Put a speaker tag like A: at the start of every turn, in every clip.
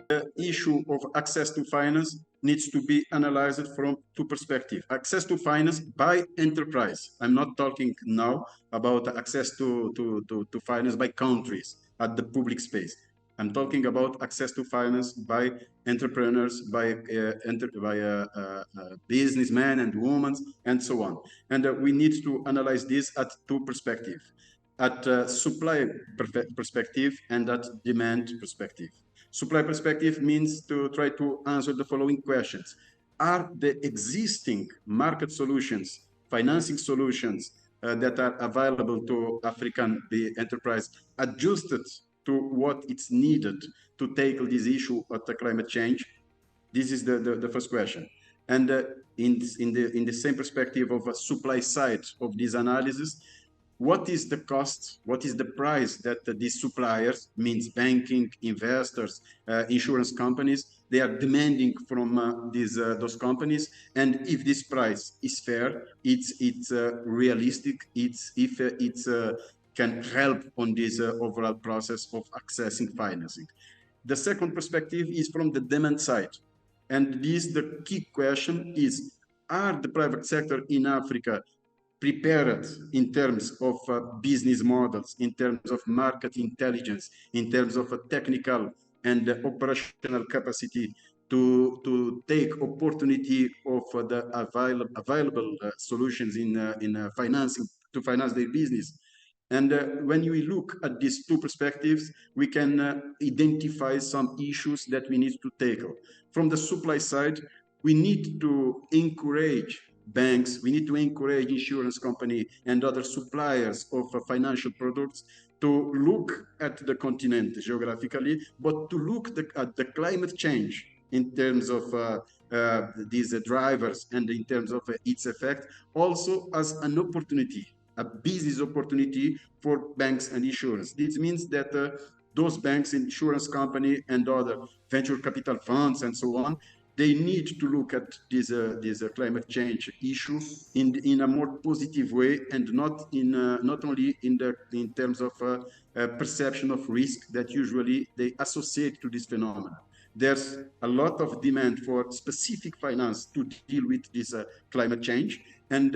A: the issue of access to finance needs to be analyzed from two perspectives. Access to finance by enterprise. I'm not talking now about access to finance by countries at the public space. I'm talking about access to finance by entrepreneurs, by businessmen and women, and so on. And we need to analyze this at two perspectives, at supply perspective and at demand perspective. Supply perspective means to try to answer the following questions. Are the existing market solutions, financing solutions that are available to African enterprise adjusted to what is needed to tackle this issue of the climate change? This is the first question. And in the same perspective of a supply side of this analysis, what is the cost, what is the price that these suppliers, means banking, investors, insurance companies, they are demanding from those companies, and if this price is fair, it's realistic, if it can help on this overall process of accessing financing. The second perspective is from the demand side, and this the key question is, are the private sector in Africa prepared in terms of business models, in terms of market intelligence, in terms of technical and operational capacity to take opportunity of the available solutions in financing to finance their business. And when we look at these two perspectives, we can identify some issues that we need to tackle. From the supply side, we need to encourage banks, we need to encourage insurance company and other suppliers of financial products to look at the continent geographically, but to look at the climate change in terms of these drivers and in terms of its effect, also as an opportunity, a business opportunity for banks and insurance. This means that those banks, insurance company, and other venture capital funds and so on, they need to look at this climate change issue in a more positive way, and not only in terms of perception of risk that usually they associate to this phenomenon. There's a lot of demand for specific finance to deal with this climate change, and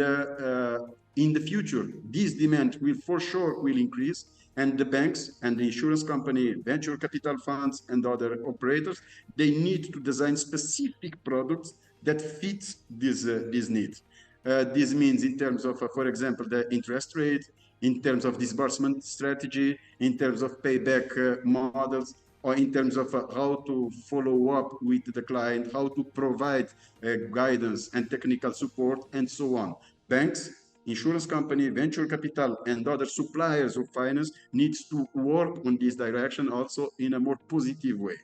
A: in the future, this demand will for sure will increase, and the banks and the insurance company, venture capital funds, and other operators, they need to design specific products that fit this need. This means in terms of, for example, the interest rate, in terms of disbursement strategy, in terms of payback models, or in terms of how to follow up with the client, how to provide guidance and technical support, and so on. Banks, insurance company, venture capital, and other suppliers of finance needs to work on this direction also in a more positive way.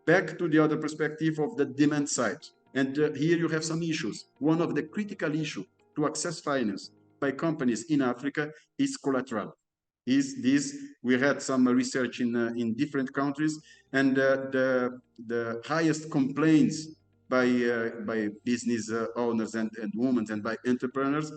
A: Back to the other perspective of the demand side. And here you have some issues. One of the critical issues to access finance by companies in Africa is collateral. We had some research in different countries, and the highest complaints by business owners and women and by entrepreneurs,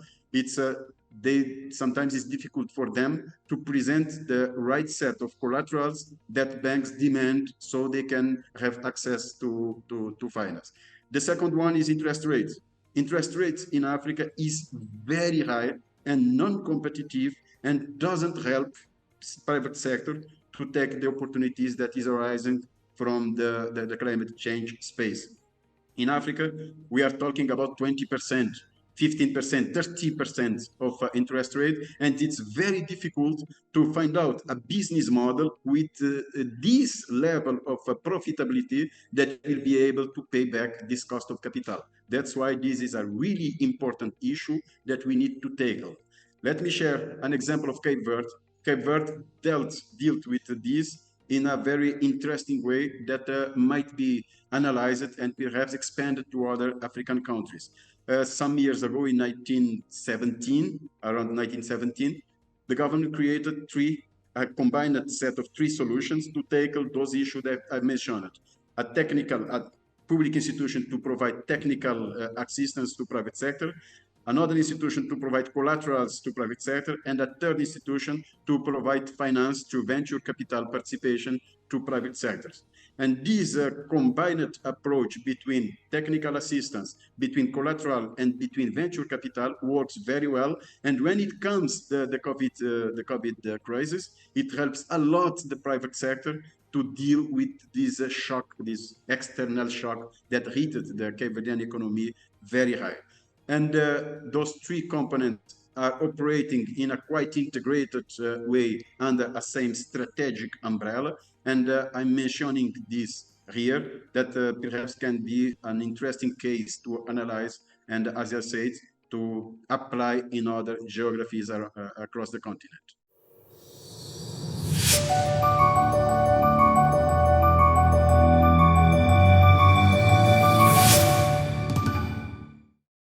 A: sometimes it's difficult for them to present the right set of collaterals that banks demand so they can have access to finance. The second one is interest rates. Interest rates in Africa is very high and non-competitive, and doesn't help private sector to take the opportunities that is arising from the climate change space. In Africa, we are talking about 20%, 15%, 30% of interest rate, and it's very difficult to find out a business model with this level of profitability that will be able to pay back this cost of capital. That's why this is a really important issue that we need to tackle. Let me share an example of Cape Verde. Cape Verde dealt with this in a very interesting way that might be analyzed and perhaps expanded to other African countries. Some years ago, in around 1917, the government created a combined set of three solutions to tackle those issues that I mentioned. A public institution to provide technical assistance to private sector, another institution to provide collaterals to private sector, and a third institution to provide finance to venture capital participation to private sectors. And this combined approach between technical assistance, between collateral, and between venture capital works very well. And when it comes the COVID crisis, it helps a lot the private sector to deal with this shock, this external shock that hit the Cape Verdean economy very high. And those three components are operating in a quite integrated way under a same strategic umbrella. And I'm mentioning this here that perhaps can be an interesting case to analyze and, as I said, to apply in other geographies across the continent.